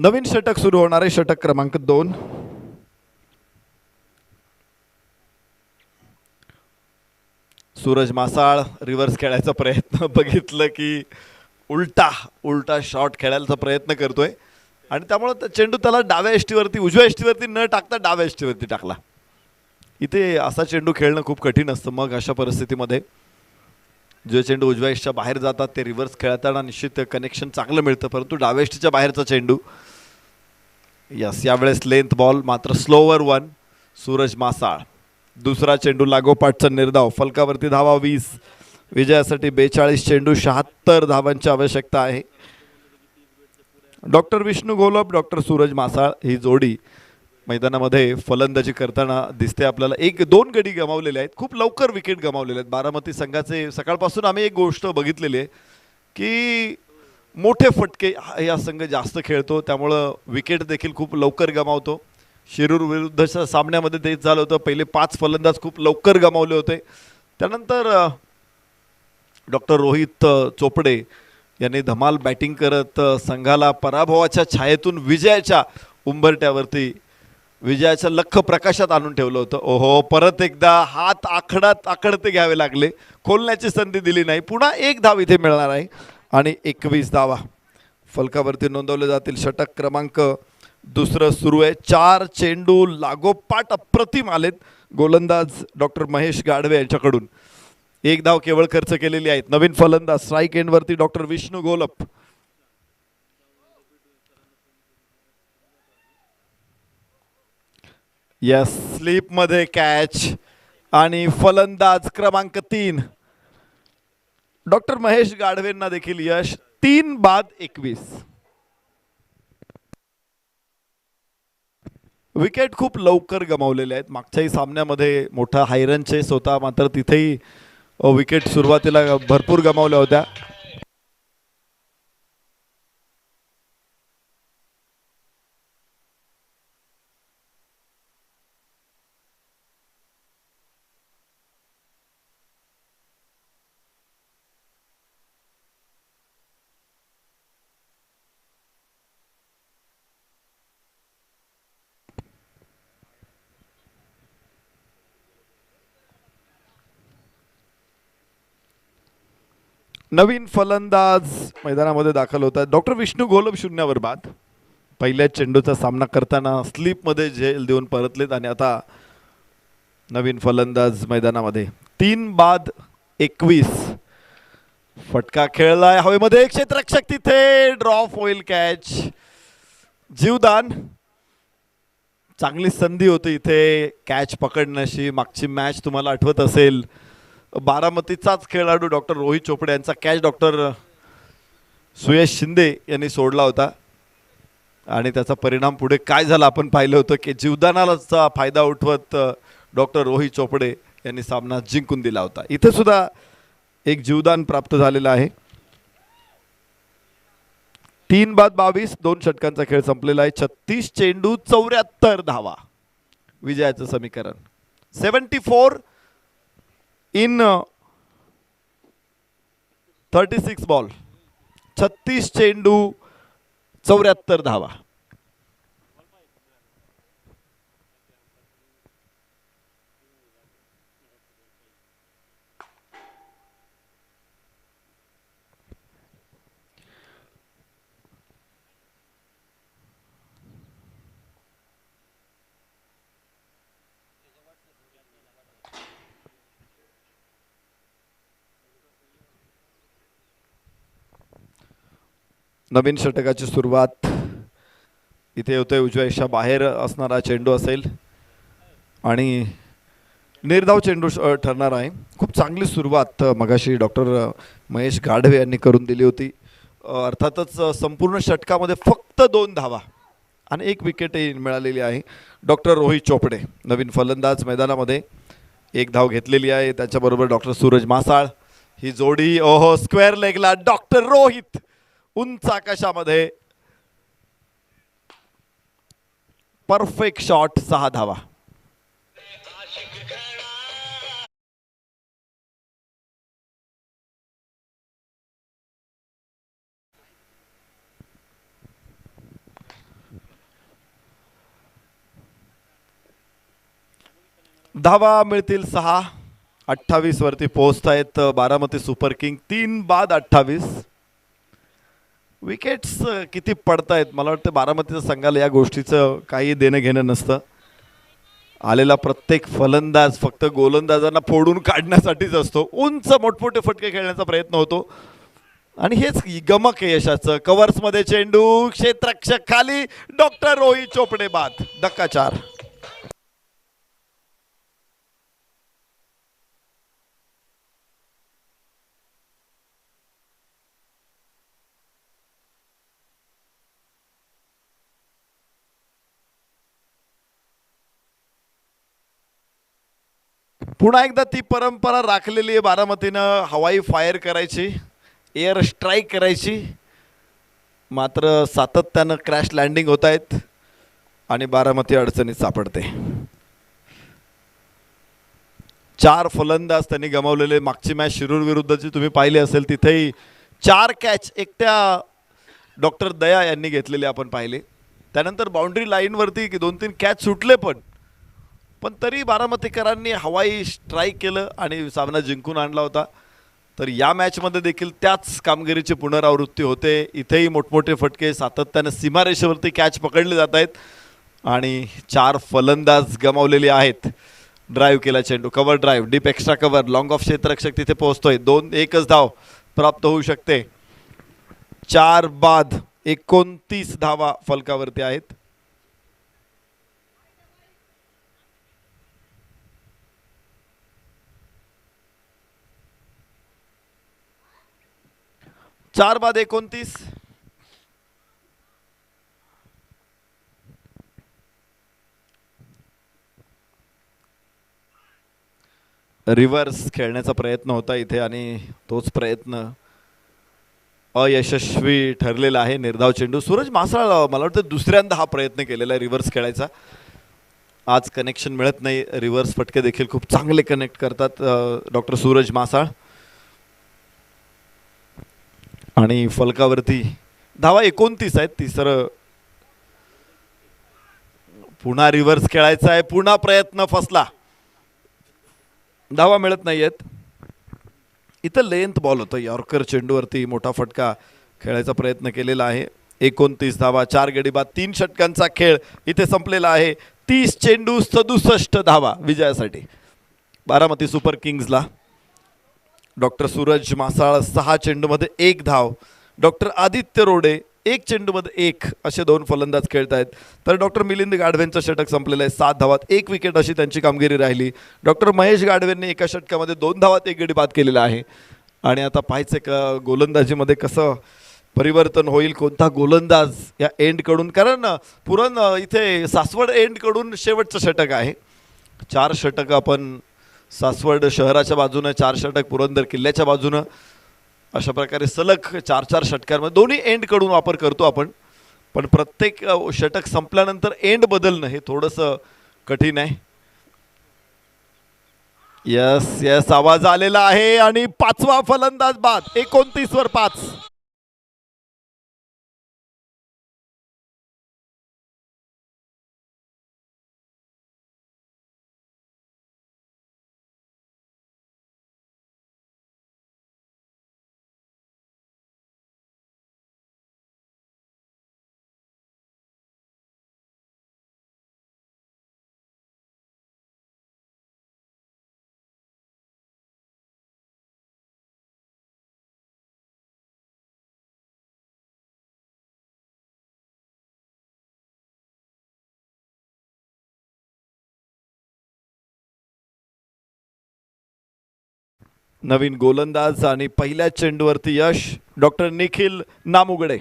नवीन षटक सुरू होणार आहे. षटक क्रमांक 2. सूरज मासाळ रिव्हर्स खेळायचा प्रयत्न बघितलं की उलटा शॉट खेळायचा प्रयत्न करतोय आणि त्यामुळे चेंडू त्याला डाव्या एष्टीवरती उजव्या एष्टीवरती न टाकता डाव्या एष्टीवरती टाकला. इथे असा चेंडू खेळणं खूप कठीण असतं. मग अशा परिस्थितीमध्ये जे चेंडू उजव्या एष्टीच्या बाहेर जातात ते रिव्हर्स खेळताना निश्चित कनेक्शन चांगलं मिळतं, परंतु डाव्या एष्टीच्या बाहेरचा चेंडू. यस, यावेळेस लेंथ बॉल मात्र स्लोवर 1. सूरज मासाळ दुसरा चेंडू लागोपाठचा निर्धाव. फलकावरती धावा 20. विजयासाठी 42 चेंडू 76 धावांची आवश्यकता आहे. डॉक्टर विष्णू घोलप डॉक्टर सूरज मासाळ ही जोडी मैदानामध्ये फलंदाजी करताना दिसते आपल्याला. 1-2 गडी गमावलेले आहेत, खूप लवकर विकेट गमावलेले आहेत. बारामती संघाचे सकाळपासून आम्ही एक गोष्ट बघितलेली आहे की मोठे फटके या संघ जास्त खेळतो, त्यामुळं विकेट देखील खूप लवकर गमावतो. शिरूर विरुद्धच्या सामन्यामध्ये तेच झालं होतं. पहिले 5 फलंदाज खूप लवकर गमावले होते. त्यानंतर डॉक्टर रोहित चोपडे यांनी धमाल बॅटिंग करत संघाला पराभवाच्या छायेतून विजयाच्या उंबरट्यावरती विजयाच्या लख प्रकाशात आणून ठेवलं होतं. ओहो, परत एकदा हात आखडते घ्यावे लागले, खोलण्याची संधी दिली नाही. पुन्हा 1 धाव इथे मिळणार आहे आणि 21 धावा फलकावरती नोंदवले जातील. षटक क्रमांक 2 सुरू आहे. 4 चेंडू लागोपाठ अप्रतिम आलेत गोलंदाज डॉक्टर महेश गाढवे यांच्याकडून. 1 धाव केवळ खर्च केलेली आहेत. नवीन फलंदाज स्ट्राईक एंडवरती doctor Vishnu Gholap. Yes, slip मध्ये कॅच आणि फलंदाज क्रमांक 3 डॉक्टर महेश गाढवेंना देखील यश. 3 बाद 21. विकेट खूप लवकर गमावलेले आहेत. मागच्याही सामन्यामध्ये मोठा हायरन चेस होता, मात्र तिथेही विकेट सुरुवातीला भरपूर गमावल्या होत्या. नवीन फलंदाज मैदानामध्ये दाखल होतात. डॉक्टर विष्णू घोलप 0 बाद. पहिल्या चेंडूचा सामना करताना स्लीपमध्ये झेल देऊन परतलेत आणि आता नवीन फलंदाज मैदानामध्ये. 3 बाद 21. फटका खेळलाय हवेमध्ये. क्षेत्ररक्षक तिथे ड्रॉप होईल. कॅच, जीवदान. चांगली संधी होती इथे कॅच पकडण्याची. मागची मॅच तुम्हाला आठवत असेल, बारामतीचाच खेळाडू डॉक्टर रोहित चोपडे यांचा कॅच डॉक्टर सुयश शिंदे यांनी सोडला होता आणि त्याचा परिणाम पुढे काय झाला आपण पाहिलं होतं की जीवदानाचा फायदा उठवत डॉक्टर रोहित चोपडे यांनी सामना जिंकून दिला होता. इथे सुद्धा एक जीवदान प्राप्त झालेलं आहे. 3 बाद 22. 2 षटकांचा खेळ संपलेला आहे. 36 चेंडू 74 धावा विजयाचं समीकरण. 74 इन 36 बॉल. 36 चेंडू 74 धावा. नवीन षटकाची सुरुवात इथे होते. उजव्या एषा बाहेर असणारा चेंडू असेल आणि निर्धाव चेंडू ठरणार आहे. खूप चांगली सुरुवात मगाशी डॉक्टर महेश गाढवे यांनी करून दिली होती. अर्थातच संपूर्ण षटकामध्ये फक्त 2 धावा आणि 1 विकेटही मिळालेली आहे. डॉक्टर रोहित चोपडे नवीन फलंदाज मैदानामध्ये. 1 धाव घेतलेली आहे. त्याच्याबरोबर डॉक्टर सूरज मासाळ ही जोडी. ओहो, स्क्वेअर लेगला डॉक्टर रोहित उंच आकाशामध्ये. Perfect shot. 6 धावा. धावा मिळतील 6. 28 वरती पोहोचतायत बारामती सुपर किंग. 3 बाद 28. विकेट्स किती पडतायत मला वाटतं बारामतीच्या संघाला या गोष्टीचं काही देणं घेणं नसतं. आलेला प्रत्येक फलंदाज फक्त गोलंदाजांना फोडून काढण्यासाठीच असतो. उंच मोठमोठे फटके खेळण्याचा प्रयत्न होतो आणि हेच गमक आहे यशाचं. कव्हर्समध्ये चेंडू, क्षेत्ररक्षक खाली, डॉक्टर रोहित चोपडे बाद. धक्का 4. पुन्हा एकदा ती परंपरा राखलेली आहे बारामतीनं. हवाई फायर करायची, एअर स्ट्राईक करायची, मात्र सातत्यानं क्रॅश लँडिंग होत आहेत आणि बारामती अडचणीत सापडते. 4 फलंदाज त्यांनी गमावलेले. मागची मॅच शिरूर विरुद्धची तुम्ही पाहिली असेल, तिथेही 4 कॅच एकट्या डॉक्टर दया यांनी घेतलेले आपण पाहिले. त्यानंतर बाउंड्री लाईनवरती 2-3 कॅच सुटले पण तरी बारामतीकरांनी हवाई स्ट्राईक केलं आणि सामना जिंकून आणला होता. तर या मॅचमध्ये देखील त्याच कामगिरीची पुनरावृत्ती होते. इथेही मोठमोठे फटके, सातत्याने सीमारेषेवरती कॅच पकडले जात आहेत आणि 4 फलंदाज गमावलेले आहेत. ड्राईव्ह केला चेंडू, cover drive, deep extra cover, long off क्षेत्ररक्षक तिथे पोहोचतोय. 2-1 धाव प्राप्त होऊ शकते. 4 बाद 29 धावा फलकावरती आहेत. चार बाद 29. रिव्हर्स खेळण्याचा प्रयत्न होता इथे आणि तोच प्रयत्न अयशस्वी ठरलेला आहे. निर्धाव चेंडू. सूरज मासाळ मला वाटतं दुसऱ्यांदा हा प्रयत्न केलेला आहे रिव्हर्स खेळायचा. आज कनेक्शन मिळत नाही. रिव्हर्स फटके देखील खूप चांगले कनेक्ट करतात डॉक्टर सूरज मासाळ. आणि फलकावरती धावा 29 आहेत. तिसरं पुन्हा रिव्हर्स खेळायचा आहे. पुन्हा प्रयत्न फसला. धावा मिळत नाहीयेत. इथं लेंथ बॉल होतं. यॉर्कर चेंडूवरती मोठा फटका खेळायचा प्रयत्न केलेला आहे. 29 धावा, 4 गडी बाद, 3 षटकांचा खेळ इथे संपलेला आहे. 30 चेंडू 67 धावा विजयासाठी बारामती सुपर किंग्सला. डॉक्टर सूरज मासाळ 6 चेंडूमध्ये 1 धाव. डॉक्टर आदित्य रोडे 1 चेंडूमध्ये 1 असे 2 फलंदाज खेळत आहेत. तर डॉक्टर मिलिंद गाढवेंचं षटक संपलेलं आहे. 7 धावात 1 विकेट अशी त्यांची कामगिरी राहिली. डॉक्टर महेश गाढवेंनी एका षटकामध्ये 2 धावात 1 गडी बाद केलेला आहे. आणि आता पाहायचं का गोलंदाजीमध्ये कसं परिवर्तन होईल, कोणता गोलंदाज या एंडकडून, कारण पुरण इथे सासवड एंडकडून शेवटचं षटक आहे. 4 षटक आपण सासवड शहराच्या बाजूनं, 4 षटक पुरंदर किल्ल्याच्या बाजूनं, अशा प्रकारे सलग 4-4 षटकांमध्ये दोन्ही एंडकडून वापर करतो आपण. पण प्रत्येक षटक संपल्यानंतर एंड बदलणं हे थोडंसं कठीण आहे. यस यस आवाज आलेला आहे आणि 5वा फलंदाज बाद. 29 वर 5. नवीन गोलंदाज आणि पहिल्या चेंडूवरती यश. डॉक्टर निखिल नामुगडे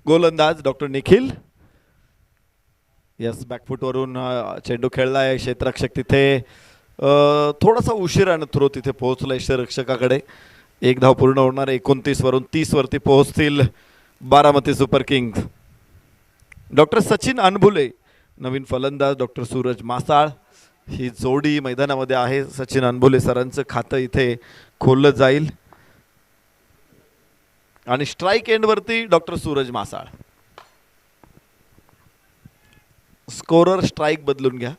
गोलंदाज. डॉक्टर निखिल यस बॅकफुटवरून चेंडू खेळलाय. क्षेत्ररक्षक तिथे थोडासा उशिरानं थ्रो तिथे पोहोचलाय क्षेत्ररक्षकाकडे. 1 धाव पूर्ण होणार. 29 वरून 30 वरती पोहोचतील Baramati super kings. Doctor Sachin Anbhule नवीन फलंदाज. डॉक्टर सूरज मासाळ ही जोडी मैदानामध्ये आहे. सचिन अनभुले सरांचं खातं इथे खोललं जाईल. आणि स्ट्राईक एंडवरती doctor Suraj Masal. Scorer strike बदलून घ्या.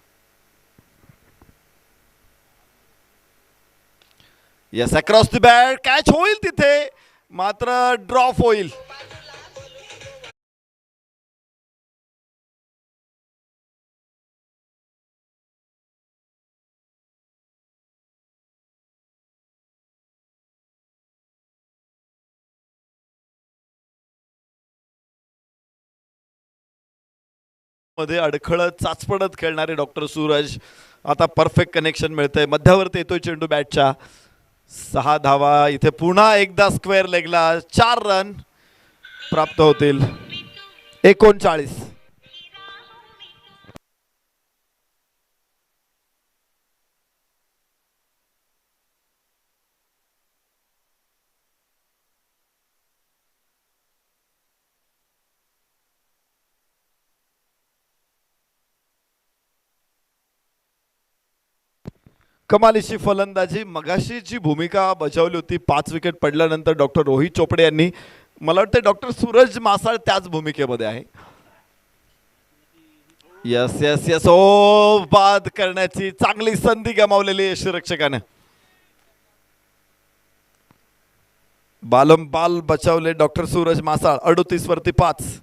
Yes across the bat catch होईल तिथे मात्र ड्रॉप होईल. मध्ये अडखळत चाचपडत खेळणारे डॉक्टर सूरज आता परफेक्ट कनेक्शन मिळतंय. मध्यावरती येतोय चेंडू बॅटच्या. 6 धावा इथे पुन्हा एकदा स्क्वेअर लेगला 4 रन प्राप्त होतील. 39. कमालीची फलंदाजी. मगाशी जी भूमिका बजावली होती 5 विकेट पडल्यानंतर डॉक्टर रोहित चोपडे यांनी, मला वाटतं डॉक्टर सूरज मासाळ त्याच भूमिकेमध्ये आहे. यस यस यस ओ बाद करण्याची चांगली संधी गमावलेली यष्टिरक्षकाने. बाल बचावले डॉक्टर सूरज मासाळ. 38 वरती 5.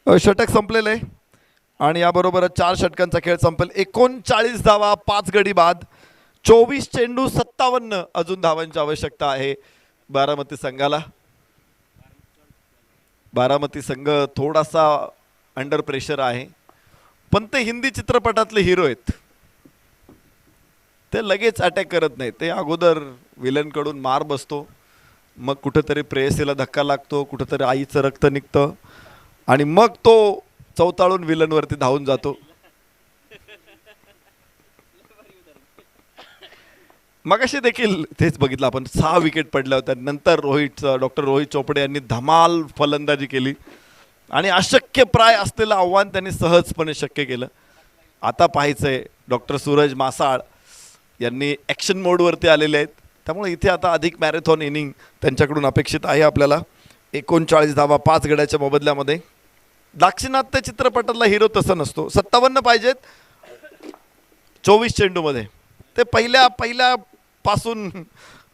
षटक संपलेले आणि याबरोबरच 4 षटकांचा खेळ संपेल. 39 धावा 5 गडी बाद. 24 चेंडू 57 अजून धावांची आवश्यकता आहे बारामती संघाला. बारामती संघ थोडासा अंडर प्रेशर आहे, पण ते हिंदी चित्रपटातले हिरो आहेत. ते लगेच अटॅक करत नाही. ते अगोदर विलन कडून मार बसतो, मग कुठेतरी प्रेयसीला धक्का लागतो, कुठेतरी आईचं रक्त निघतं आणि मग तो चौताळून विलनवरती धावून जातो. मगाशी देखील तेच बघितलं आपण. 6 विकेट पडल्या होत्या. नंतर डॉक्टर रोहित चोपडे यांनी धमाल फलंदाजी केली आणि अशक्य प्राय असलेलं आव्हान त्यांनी सहजपणे शक्य केलं. आता पाहायचंय डॉक्टर सूरज मासाळ यांनी ॲक्शन मोडवरती आलेले आहेत, त्यामुळे इथे आता अधिक मॅरेथॉन इनिंग त्यांच्याकडून अपेक्षित आहे आपल्याला. 39 धावा 5 गड्याच्या मोबदल्यामध्ये. दाक्षिणात्य चित्रपटातला हिरो तसं नसतो. 57 पाहिजेत 24 चेंडूमध्ये. ते पहिल्या पासून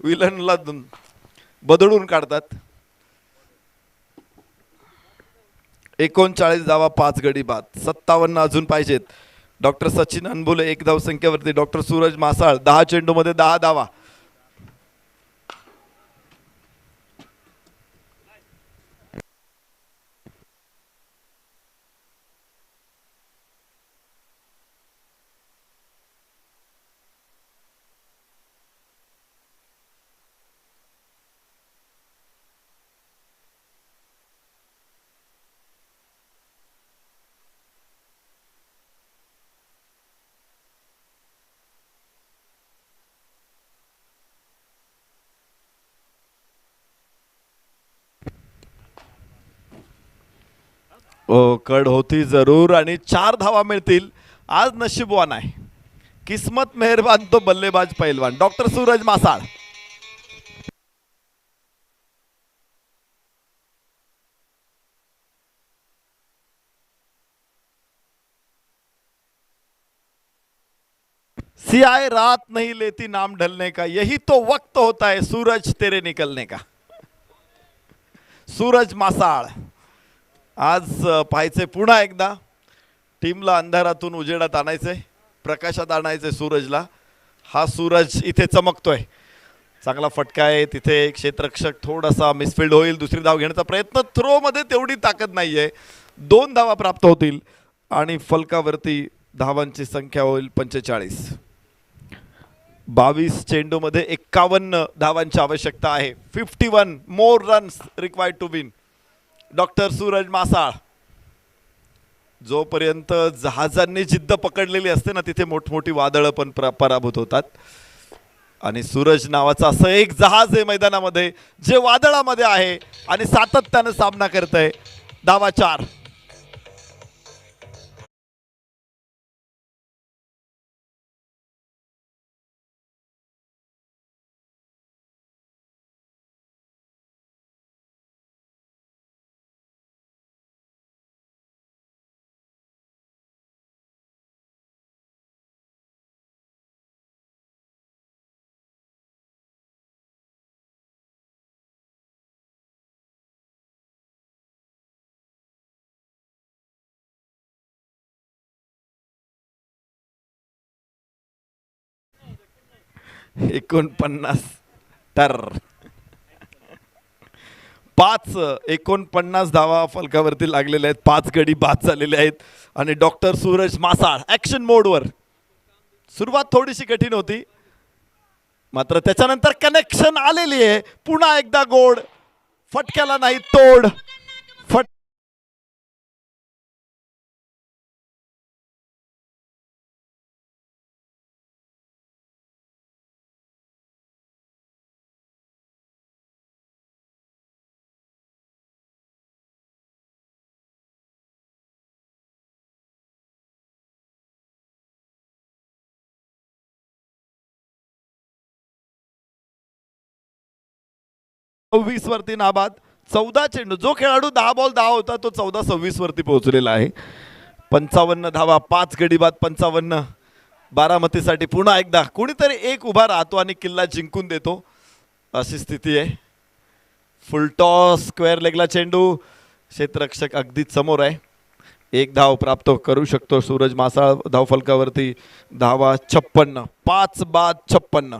विलनला बदलून काढतात. 39 धावा 5 गडी बाद. 57 अजून पाहिजेत. डॉक्टर सचिन अनबुले 1 धाव संख्येवरती. डॉक्टर सूरज मासाळ 10 चेंडूमध्ये 10 धावा. कड होती जरूर आणि 4 धावा मिळतील. आज नशीबवान आहे, किस्मत मेहरबान तो बल्लेबाज पैलवान डॉक्टर सूरज मासाळ. सियाए रात नहीं लेती नाम ढलने का, यही तो वक्त होता है सूरज तेरे निकलने का. सूरज मासाळ आज पाहायचे पुन्हा एकदा. टीमला अंधारातून उजेडात आणायचंय, प्रकाशात आणायचंय सूरजला. हा सूरज इथे चमकतोय. चांगला फटका आहे तिथे. क्षेत्ररक्षक थोडासा मिसफिल्ड होईल. दुसरी धाव घेण्याचा प्रयत्न. थ्रो मध्ये तेवढी ताकद नाहीये. 2 धावा प्राप्त होतील आणि फलकावरती धावांची संख्या होईल 45. 22 चेंडूमध्ये 51 धावांची आवश्यकता आहे. 51 more runs required to win. Doctor Suraj Masal जोपर्यंत जहाजांनी जिद्द पकडलेली असते ना तिथे मोठमोठी वादळं पण पराभूत होतात. आणि सूरज नावाचं असं एक जहाज आहे मैदानामध्ये जे वादळामध्ये आहे आणि सातत्यानं सामना करतंय. धावा 4. एकोणपन्नास तर 49 धावा फलकावरती लागलेल्या आहेत. 5 गडी बाद झालेले आहेत आणि डॉक्टर सूरज मासाळ ऍक्शन मोडवर. सुरुवात थोडीशी कठीण होती मात्र त्याच्यानंतर कनेक्शन आलेली आहे. पुन्हा एकदा गोड, फटक्याला नाही तोड. फट 26 वरती नाबाद. 14 चेंडू. जो खेळाडू 10 बॉल 10 होता तो 14-26 वरती पोहोचलेला आहे. 55 धावा, 5 गडी बाद. 55 बारामतीसाठी पुन्हा एकदा कुणीतरी एक उभा राहतो आणि किल्ला जिंकून देतो अशी स्थिती आहे. फुल टॉस स्क्वेअर लेगला चेंडू. क्षेत्ररक्षक अगदीच समोर आहे. एक धाव प्राप्त करू शकतो सूरज मासाळ धावफलकावरती. धावा 56. 5 बाद 56.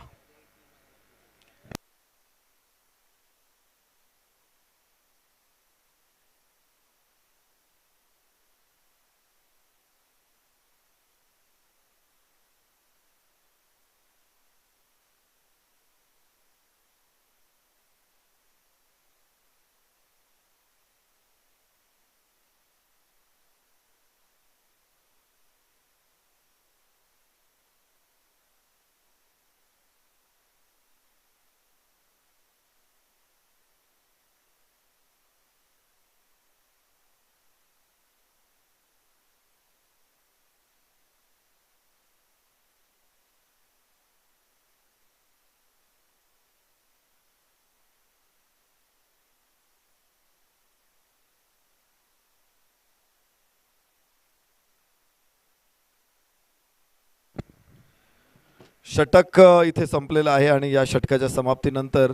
षटक इथे संपलेलं आहे आणि या षटकाच्या समाप्तीनंतर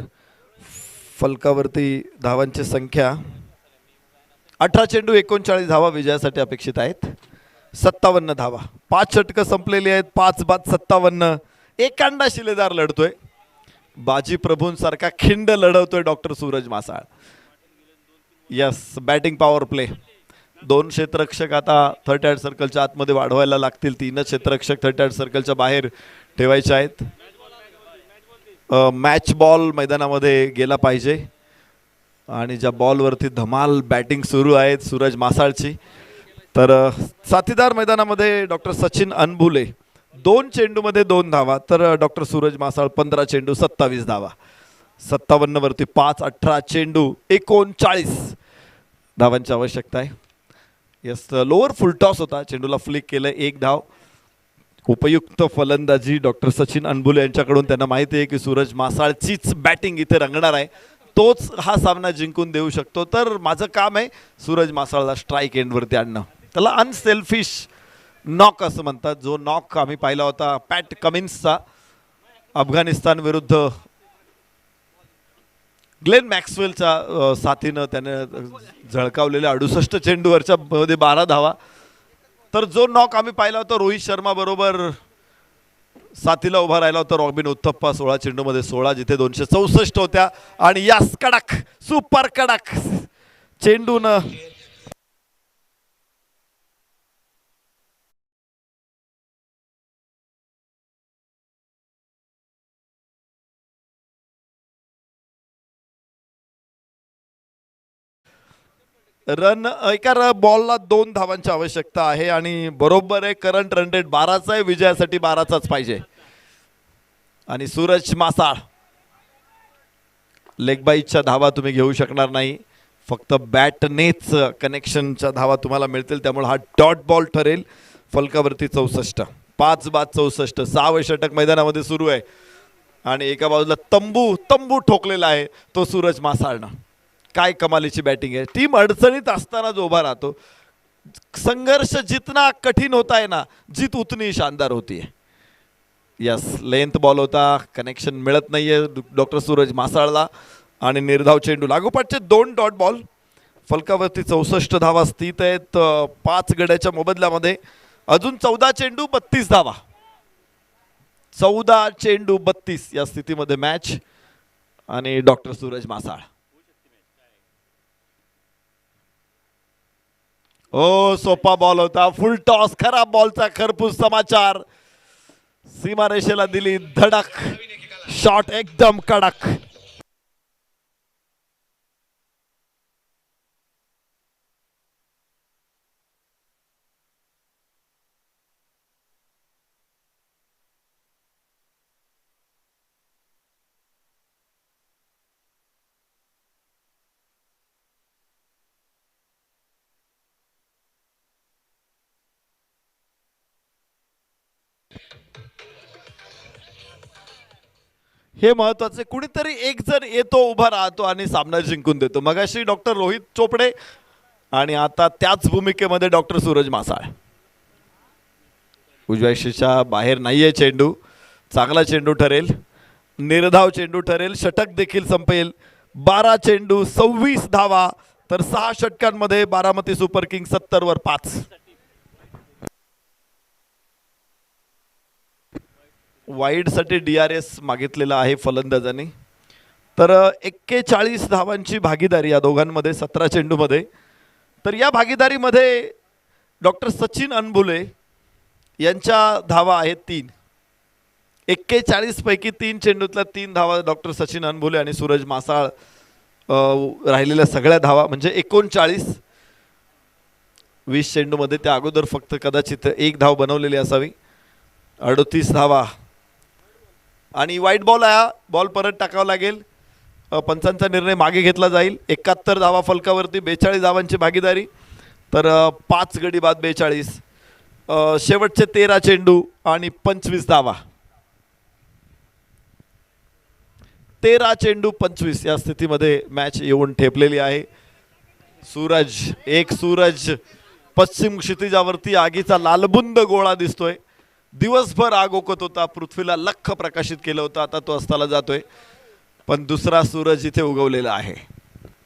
फलकावरती धावांची संख्या 18 चेंडू 39 धावा विजयासाठी अपेक्षित आहेत. 57 धावा. 5 षटकं संपलेली आहेत. 5 बाद 57. एकांडा शिलेदार लढतोय. बाजी प्रभूंसारखा खिंड लढवतोय doctor Suraj Masal. Yes, batting power play. 2 क्षेत्ररक्षक आता 38 सर्कलच्या आतमध्ये वाढवायला लागतील. 3 क्षेत्ररक्षक 38 सर्कलच्या बाहेर ठेवायचे आहेत. मॅच बॉल मैदानामध्ये गेला पाहिजे आणि ज्या बॉलवरती धमाल बॅटिंग सुरू आहे सूरज मासाळची. तर साथीदार मैदानामध्ये डॉक्टर सचिन अनबुले 2 चेंडूमध्ये 2 धावा. तर डॉक्टर सूरज मासाळ 15 चेंडू 27 धावा. 57 वरती 5. 18 चेंडू 39 धावांची आवश्यकता आहे. यस, लोअर फुलटॉस होता. चेंडूला फ्लिक केलं. 1 धाव. उपयुक्त फलंदाजी डॉक्टर सचिन अनबुले यांच्याकडून. त्यांना माहिती आहे की सूरज मासाळचीच बॅटिंग इथे रंगणार आहे. तोच हा सामना जिंकून देऊ शकतो. तर माझं काम आहे सूरज मासाळला स्ट्राईक एंडवरती आणणं. त्याला अनसेल्फिश नॉक असं म्हणतात. जो नॉक आम्ही पाहिला होता पॅट कमिन्सचा अफगाणिस्तान विरुद्ध ग्लेन मॅक्सवेलच्या साथीनं त्याने झळकावलेल्या 68 चेंडूवरच्या मध्ये 12 धावा. तर जो नॉक आम्ही पाहिला होता रोहित शर्मा बरोबर साथीला उभा राहिला होता रॉबिन उत्थप्पा 16 चेंडूमध्ये 16 जिथे 264 होत्या. आणि यास कडक, सुपर कडक चेंडून रन एका बॉलला 2 धावांची आवश्यकता आहे आणि बरोबर आहे. करंट रन रेट 12चा आहे. विजयासाठी 12चाच पाहिजे. आणि सूरज मासाळ लेग बाईच्या धावा तुम्ही घेऊ शकणार नाही, फक्त बॅटनेच कनेक्शनच्या धावा तुम्हाला मिळतील. त्यामुळे हा डॉट बॉल ठरेल. फलकावरती 64, 5 बाद 64. 6वे षटक मैदानामध्ये सुरू आहे आणि एका बाजूला तंबू ठोकलेला आहे तो सूरज मासाळनं. काय कमालीची बॅटिंग आहे. टीम अडचणीत असताना जो उभा राहतो. संघर्ष जितना कठीण होता है ना, जीत उतनी शानदार होती है. यस, लेंथ बॉल होता, कनेक्शन मिळत नाहीये डॉक्टर सूरज मासाळला आणि निर्धाव चेंडू. लागोपाठचे 2 डॉट बॉल. फलकावरती 64 धावा स्थित आहेत. 5 गड्याच्या मोबदल्यामध्ये अजून 14 चेंडू 32 धावा. 14 चेंडू 32 या स्थितीमध्ये मॅच. आणि डॉक्टर सूरज मासाळ ओ सोपा बॉल होता. फुल टॉस. खराब बॉलचा खरपूस समाचार. सीमारेषेला दिली धडक. शॉट एकदम कडक. हे महत्वाचे. कुणीतरी एक जण येतो, उभा राहतो आणि सामना जिंकून देतो. मगाशी डॉक्टर रोहित चोपडे आणि आता त्याच भूमिकेमध्ये डॉक्टर सूरज मासाळ. उजव्या बाहेर नाहीये चेंडू. चांगला चेंडू ठरेल. निर्धाव चेंडू ठरेल. षटक देखील संपेल. 12 चेंडू 26 धावा. तर 6 षटकांमध्ये बारामती सुपर किंग 70 वर 5. वाईडसाठी DRS मागितलेला आहे फलंदाजांनी. तर 41 धावांची भागीदारी या दोघांमध्ये 17 चेंडूमध्ये. तर या भागीदारीमध्ये डॉक्टर सचिन अनबुले यांच्या धावा आहेत 3. 41 पैकी 3 चेंडूतल्या 3 धावा डॉक्टर सचिन अनबुले आणि सूरज मासाळ. राहिलेल्या सगळ्या धावा म्हणजे 39. 20 चेंडूमध्ये त्या अगोदर फक्त कदाचित 1 धाव बनवलेली असावी. 38 धावा. आणि वाईट बॉल आहे. बॉल परत टाकावा लागेल. पंचांचा निर्णय मागे घेतला जाईल. 71 धावा फलकावरती. 42 धावांची भागीदारी. तर 5 गडी बाद 42. शेवटचे 13 चेंडू आणि 25 धावा. 13 चेंडू 25 या स्थितीमध्ये मॅच येऊन ठेपलेली आहे. सूरज पश्चिम क्षितिजावरती आगीचा लालबुंद गोळा दिसतोय. दिवसभर आग ओकत होता. पृथ्वीला लख्ख प्रकाशित केलं होतं. आता तो अस्ताला जातोय. पण दुसरा सूरज इथे उगवलेला आहे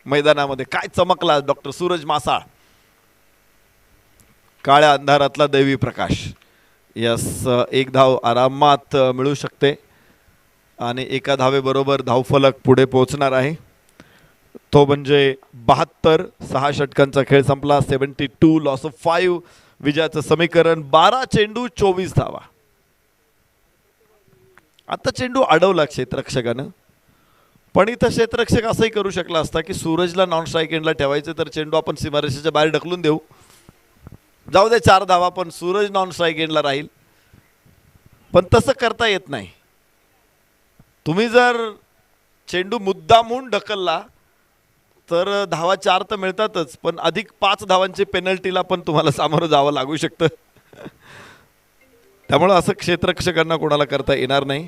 मैदानामध्ये. काय चमकला डॉक्टर सूरज मासाळ. काळ्या अंधारातला दैवी प्रकाश. यस, 1 धाव आरामात मिळू शकते आणि एका धावेबरोबर धावफलक पुढे पोहोचणार आहे. तो म्हणजे 72. 6 षटकांचा खेळ संपला. 72 लॉस ऑफ 5 विजयाचं समीकरण. 12 चेंडू 24 धावा. आता चेंडू अडवला क्षेत्ररक्षकानं. पण इथं क्षेत्ररक्षक असंही करू शकला असता की सूरजला नॉन स्ट्राईक एंडला ठेवायचं, तर चेंडू आपण सीमारेषेच्या बाहेर ढकलून देऊ. जाऊ दे 4 धावा, पण सूरज नॉन स्ट्राईक एंडला राहील. पण तसं करता येत नाही. तुम्ही जर चेंडू मुद्दामून ढकलला तर धावा 4 तर मिळतातच, पण अधिक 5 धावांची पेनल्टीला पण तुम्हाला सामोरं जावं लागू शकतं. त्यामुळे असं क्षेत्ररक्षकांना कोणाला करता येणार नाही.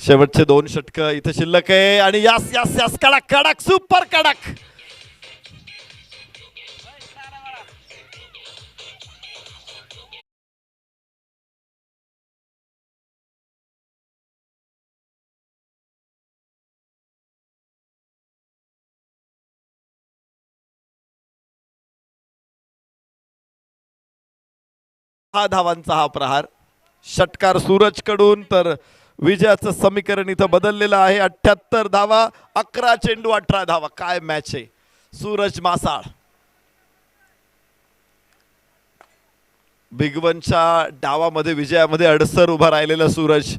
शेवटचे 2 षटक इथे शिल्लक आहे आणि यास यास यास कडक कडक सुपर कडक. धावांचा हा प्रहार षटकार सूरज कडून. तर विजयाचं समीकरण इथं बदललेलं आहे. 78 धावा 11 चेंडू 18 धावा. काय मॅच आहे. सूरज मासाळ बिग वनच्या डावामध्ये विजयामध्ये अडसर उभा राहिलेला सूरज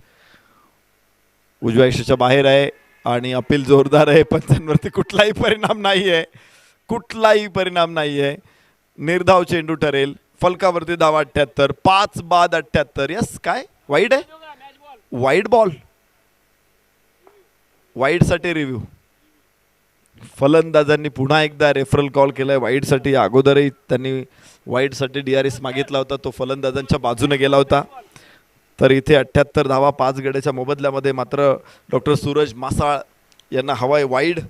उजव्या यशाच्या बाहेर आहे आणि अपील जोरदार आहे. पंचांवरती कुठलाही परिणाम नाही आहे, कुठलाही परिणाम नाही आहे. निर्धाव चेंडू ठरेल. फलकावरती धावा 78, 5 बाद 78. यस, काय वाईड आहे, वाईड बॉल, वाईड साठी रिव्ह्यू. फलंदाजांनी पुन्हा एकदा रेफरल कॉल केलाय वाईड साठी. अगोदरही त्यांनी वाईड साठी DRS मागितला होता, तो फलंदाजांच्या बाजूने गेला होता. तर इथे 78 धावा 5 गड्याच्या मोबदल्यामध्ये मात्र डॉक्टर सूरज मासाळ यांना हवाय वाईड.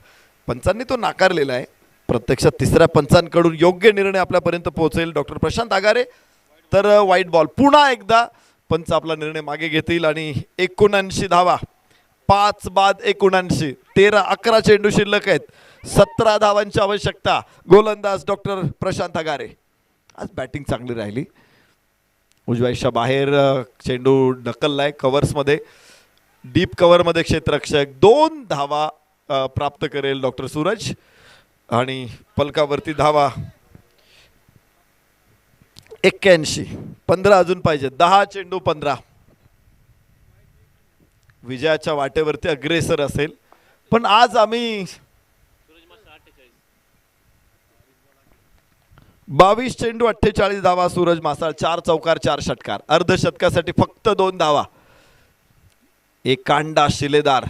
पंचांनी तो नाकारलेला आहे. प्रत्यक्षात तिसऱ्या पंचांकडून योग्य निर्णय आपल्यापर्यंत पोहोचेल. डॉक्टर प्रशांत आगारे तर वाईड बॉल. पुन्हा एकदा पंच आपला निर्णय मागे घेतील आणि 79 धावा 5 बाद 79. 13-11 चेंडू शिल्लक आहेत. 17 धावांची आवश्यकता. गोलंदाज डॉक्टर प्रशांत आगारे. आज बॅटिंग चांगली राहिली. उजव्या यशा बाहेर चेंडू ढकललाय कव्हर्समध्ये, डीप कव्हरमध्ये क्षेत्ररक्षक. 2 धावा प्राप्त करेल डॉक्टर सूरज आणि पलकावरती धावा 81. 15 अजून पाहिजे. 10 चेंडू 15. विजयाच्या वाटेवरती अग्रेसर असेल. पण आज आम्ही 22 चेंडू 48 धावा. सूरज मासाळ 4 चौकार 4 षटकार. अर्धशतकासाठी फक्त 2 धावा. एक कांडा शिलेदार.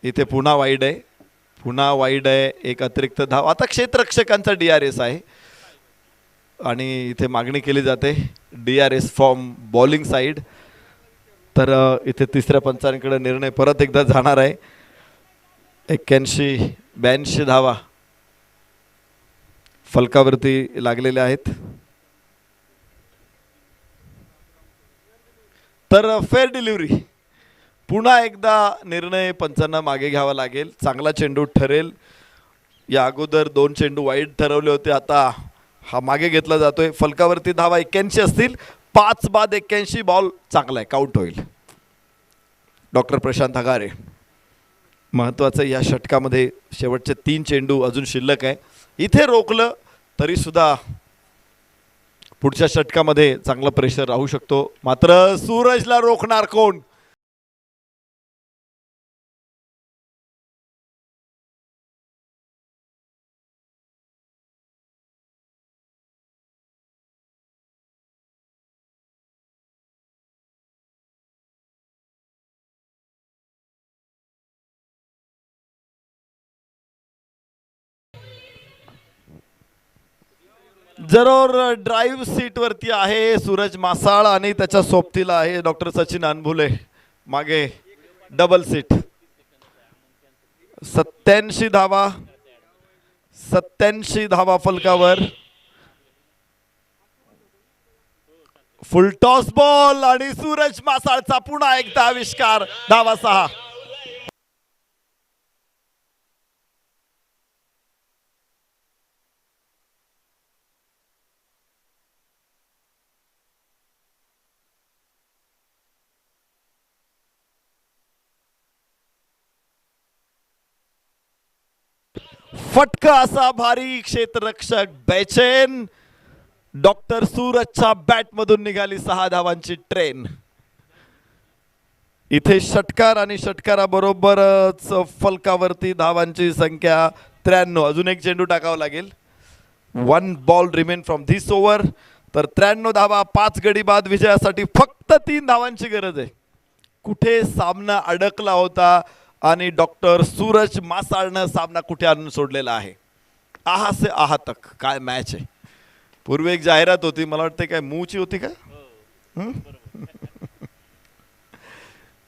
इथे पुन्हा वाईड आहे, पुन्हा वाईड आहे. एक अतिरिक्त धाव. आता क्षेत्ररक्षकांचा DRS आहे आणि इथे मागणी केली जाते DRS फ्रॉम बॉलिंग साइड. तर इथे तिसऱ्या पंचांकडे निर्णय परत एकदा जाणार आहे. 81-82 धावा फलकावरती लागलेल्या आहेत. तर फेअर डिलिव्हरी. पुन्हा एकदा निर्णय पंचांना मागे घ्यावा लागेल. चांगला चेंडू ठरेल. या अगोदर 2 चेंडू वाईड ठरवले होते, आता हा मागे घेतला जातोय. फलकावरती धावा 81 असतील. 5 बाद 81. बॉल चांगला आहे, काउंट होईल. डॉक्टर प्रशांत आगारे. महत्वाचं या षटकामध्ये शेवटचे 3 चेंडू अजून शिल्लक आहे. इथे रोखलं तरी सुद्धा पुढच्या षटकामध्ये चांगलं प्रेशर राहू शकतो. मात्र सूरजला रोखणार कोण? जरूर ड्राईव्ह सीट वरती आहे सूरज मासाळ आणि त्याच्या सोबतीला आहे डॉक्टर सचिन अनभुले. मागे डबल सीट. 87 धावा 87 धावा फलकावर. फुल टॉस बॉल आणि सूरज मासाळचा पुन्हा एकदा आविष्कार. धावा 6. फटका असा भारी. क्षेत्ररक्षक बेचैन. डॉक्टर सूरजच्या बॅट मधून निघाली 6 धावांची ट्रेन. इथे षटकार आणि षटकाराबरोबरच फलकावरती धावांची संख्या 93. अजून एक चेंडू टाकावा लागेल. 1 ball remain from this over. तर 93 धावा 5 गडी बाद विजयासाठी फक्त 3 धावांची गरज आहे. कुठे सामना अडकला होता आणि डॉक्टर सूरज मासाळनं सामना कुठे आणून सोडलेला आहे. आहा से आहा तक. काय मॅच आहे. पूर्वी एक जाहिरात होती, मला वाटतं काय मूची होती का?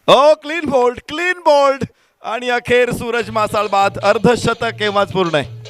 ओ क्लीन बोल्ड, क्लीन बोल्ड. आणि अखेर सूरज मासाळ बाद. अर्धशतक केव्हाच पूर्ण आहे.